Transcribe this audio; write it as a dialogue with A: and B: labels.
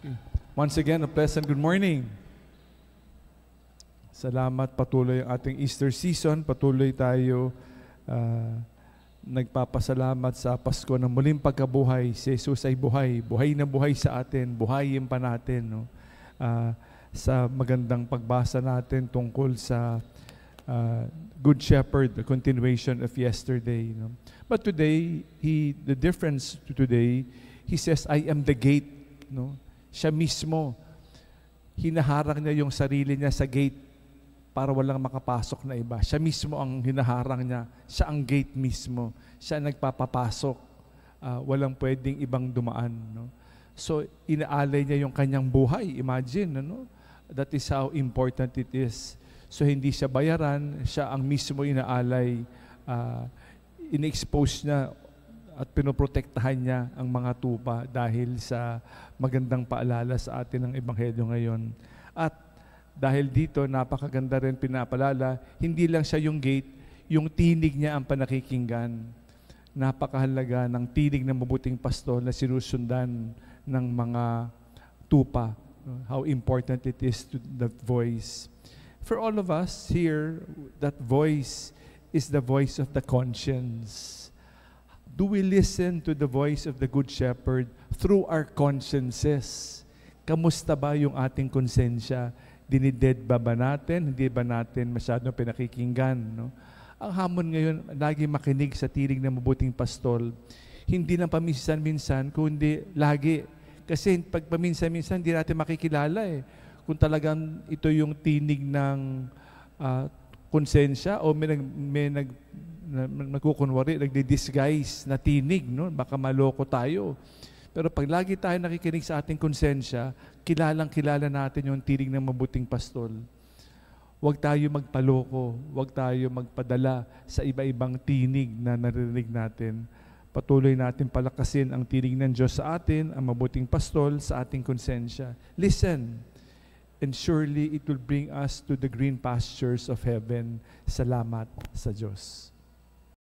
A: Okay. Once again, a pleasant good morning. Salamat, patuloy ang ating Easter season. Patuloy tayo nagpapasalamat sa Pasko na muling pagkabuhay. Si Jesus ay buhay. Buhay na buhay sa atin. Buhayin pa natin. No? Sa magandang pagbasa natin tungkol sa Good Shepherd, the continuation of yesterday. No? But today, the difference to today, he says, I am the gate. No? Siya mismo, hinaharang niya yung sarili niya sa gate para walang makapasok na iba. Siya mismo ang hinaharang niya. Siya ang gate mismo. Siya nagpapapasok. Walang pwedeng ibang dumaan. No? So, inaalay niya yung kanyang buhay. Imagine, ano? That is how important it is. So, hindi siya bayaran. Siya ang mismo inaalay. In-expose niya at pinoprotektahan niya ang mga tupa dahil sa magandang paalala sa atin ng Ebanghelyo ngayon. At dahil dito, napakaganda rin pinapalala, hindi lang siya yung gate, yung tinig niya ang panakikinggan. Napakahalaga ng tinig ng mabuting pastol na sinusundan ng mga tupa. How important it is to the voice. For all of us here, that voice is the voice of the conscience. Do we listen to the voice of the Good Shepherd through our consciences? Kamusta ba yung ating konsensya? Dinided ba natin? Hindi ba natin masyadong pinakikinggan? No? Ang hamon ngayon, lagi makinig sa tinig ng mabuting pastol. Hindi lang paminsan-minsan, kundi lagi. Kasi pag paminsan-minsan, hindi natin makikilala eh. Kung talagang ito yung tinig ng konsensya o may nagkukunwari, nagdi-disguise na tinig, no? Baka maloko tayo. Pero pag lagi tayo nakikinig sa ating konsensya, kilalang-kilala natin yung tinig ng mabuting pastol. Huwag tayo magpaloko, huwag tayo magpadala sa iba-ibang tinig na narinig natin. Patuloy natin palakasin ang tinig ng Diyos sa atin, ang mabuting pastol sa ating konsensya. Listen, and surely it will bring us to the green pastures of heaven. Salamat sa Diyos.